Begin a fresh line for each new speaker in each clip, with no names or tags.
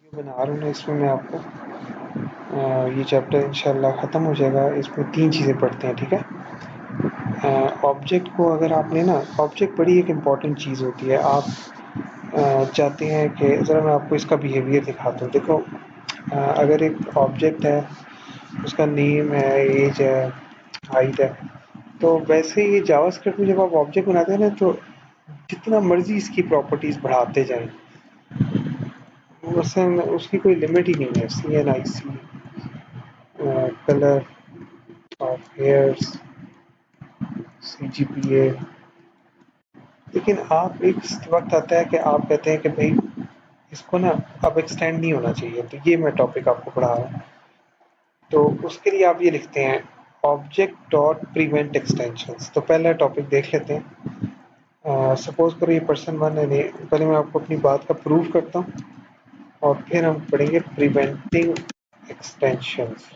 Video बना रहा हूँ ना, इसमें मैं आपको ये चैप्टर इंशाल्लाह ख़त्म हो जाएगा। इसमें 3 चीज़ें पढ़ते हैं, ठीक है? ऑब्जेक्ट को अगर आपने ना, ऑब्जेक्ट बड़ी एक इम्पॉर्टेंट चीज़ होती है। आप चाहते हैं कि ज़रा मैं आपको इसका बिहेवियर दिखाता हूँ। देखो, अगर एक ऑब्जेक्ट है, उसका नेम है, एज है, हाइट है, तो वैसे ही जावास्क्रिप्ट में जब आप ऑब्जेक्ट बनाते हैं ना, तो जितना मर्ज़ी इसकी प्रॉपर्टीज़ बढ़ाते जाएँ, मसलन उसकी कोई लिमिट ही नहीं है। CNIC, colour of hairs, CGPA। लेकिन आप एक वक़्त आता है कि आप कहते हैं कि भई इसको ना अब एक्सटेंड नहीं होना चाहिए, तो ये मैं टॉपिक आपको पढ़ा रहा हूँ। तो उसके लिए आप ये लिखते हैं ऑब्जेक्ट डॉट प्रिवेंट एक्सटेंशंस। तो पहला टॉपिक देख लेते हैं। सपोज़ करो ये पर्सन 1 है। पहले मैं आपको अपनी बात का प्रूव करता हूँ और फिर हम पढ़ेंगे प्रिवेंटिंग एक्सटेंशंस।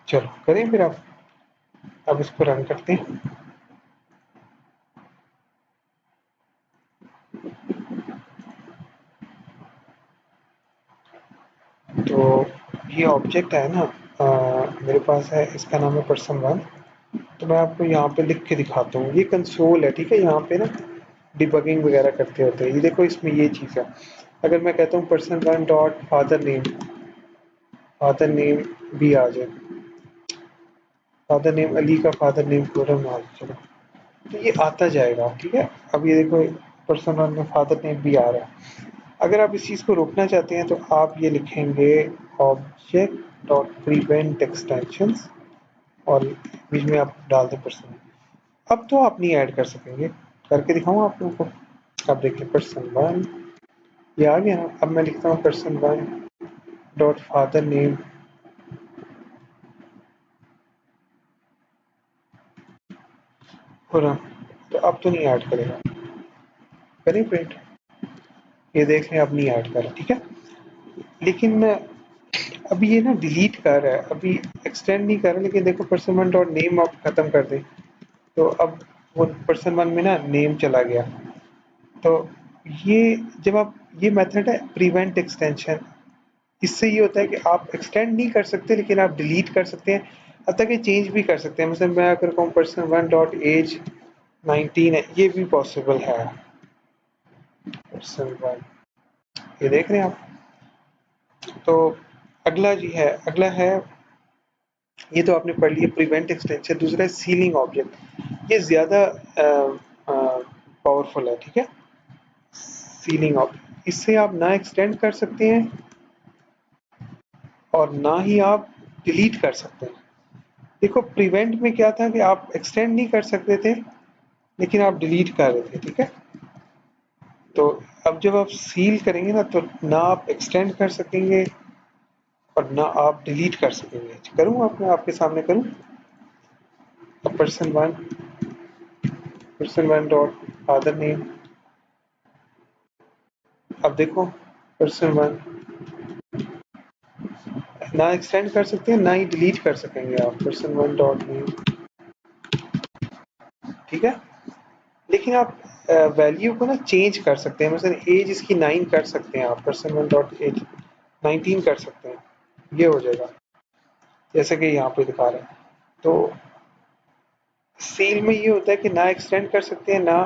चलो करें फिर आप। अब इसको रन करते हैं। तो ये ऑब्जेक्ट है ना, मेरे पास है, इसका नाम है पर्सन 1। तो मैं आपको यहाँ पे लिख के दिखाता हूँ। ये कंसोल है, ठीक है? यहाँ पे ना डिबगिंग वगैरह करते होते हैं। ये देखो, इसमें ये चीज़ है। अगर मैं कहता हूँ पर्सन 1 डॉट फादर नेम भी आ जाए, फादर नेम अली का फादर नेम पूरम आ जाए, चलो, तो ये आता जाएगा, ठीक है? अब ये देखो, पर्सन 1 में फादर नेम भी आ रहा है। अगर आप इस चीज़ को रोकना चाहते हैं तो आप ये लिखेंगे ऑब्जेक्ट डॉट प्रिवेंट एक्सटेंशंस और बीच में आप डाल दें पर्सन। अब तो आप नहीं ऐड कर सकेंगे। करके दिखाऊँ आप लोगों को? अब देखिए पर्सन 1 ये आ गया ना। अब मैं लिखता हूँ पर्सन 1 डॉट फादर नेम पूरा। तो अब तो नहीं ऐड करेगा। करें प्रिंट? ये देख लें, अब नहीं ऐड कर रहा, ठीक है? लेकिन अभी ये ना डिलीट कर रहा है, अभी एक्सटेंड नहीं कर रहा। लेकिन देखो पर्सन 1 डॉट नेम आप खत्म कर दें तो अब वो पर्सन 1 में ना नेम चला गया। तो ये जब आप, ये मेथड है प्रिवेंट एक्सटेंशन। इससे ये होता है कि आप एक्सटेंड नहीं कर सकते लेकिन आप डिलीट कर सकते हैं। अब तक ये चेंज भी कर सकते हैं। मतलब मैं अगर कहूँ पर्सन 1 डॉट एज 19 है, ये भी पॉसिबल है। पर्सन 1, ये देख रहे हैं आप? तो अगला जी है, अगला है, ये तो आपने पढ़ लिया प्रिवेंट एक्सटेंशन। दूसरा है सीलिंग ऑब्जेक्ट। ये ज़्यादा पावरफुल है, ठीक है? सीलिंग ऑब्जेक्ट, इससे आप ना एक्सटेंड कर सकते हैं और ना ही आप डिलीट कर सकते हैं। देखो, प्रिवेंट में क्या था कि आप एक्सटेंड नहीं कर सकते थे लेकिन आप डिलीट कर रहे थे, ठीक है? तो अब जब आप सील करेंगे ना, तो ना आप एक्सटेंड कर सकेंगे और ना आप डिलीट कर सकेंगे। करूँ आप, मैं आपके सामने करूँ? अब पर्सन 1 डॉट फादर नेम। अब देखो पर्सन 1 ना एक्सटेंड कर सकते हैं ना ही डिलीट कर सकेंगे आप। पर्सन 1 डॉट नेम, ठीक है? लेकिन आप वैल्यू को ना चेंज कर सकते हैं। मतलब एज इसकी 9 कर सकते हैं आप। पर्सन 1 डॉट एज 19 कर सकते हैं, ये हो जाएगा जैसे कि यहाँ पे दिखा रहे हैं। तो सील में ये होता है कि ना एक्सटेंड कर सकते हैं ना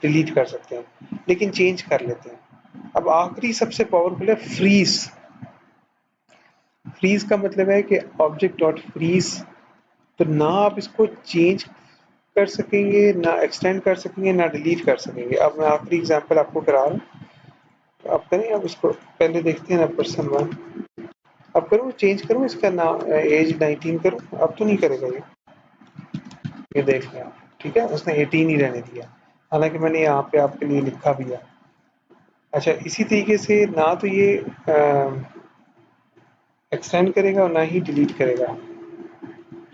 डिलीट कर सकते हैं, लेकिन चेंज कर लेते हैं। अब आखिरी सबसे पावरफुल है फ्रीज। फ्रीज का मतलब है कि ऑब्जेक्ट डॉट फ्रीज, तो ना आप इसको चेंज कर सकेंगे ना एक्सटेंड कर सकेंगे ना डिलीट कर सकेंगे। अब मैं आखिरी एग्जांपल आपको करा रहा हूँ, तो आप करें। अब इसको पहले देखते हैं ना, पर्सन 1। अब करूँ चेंज करूँ इसका नाम, एज 19 करूँ? अब तो नहीं करेगा ये देख लें आप, ठीक है? उसने 18 ही रहने दिया, हालांकि मैंने यहाँ पे आपके लिए लिखा भी है। अच्छा, इसी तरीके से ना तो ये एक्सटेंड करेगा और ना ही डिलीट करेगा।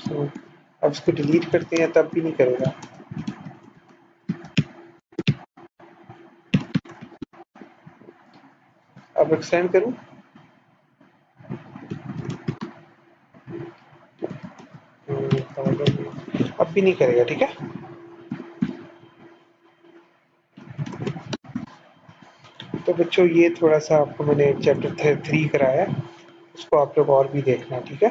So, अब इसको डिलीट करते हैं तब भी नहीं करेगा। अब एक्सटेंड करूँ? अब भी नहीं करेगा, ठीक है? तो बच्चों ये थोड़ा सा आपको मैंने चैप्टर 3 कराया, उसको आप लोग और भी देखना, ठीक है।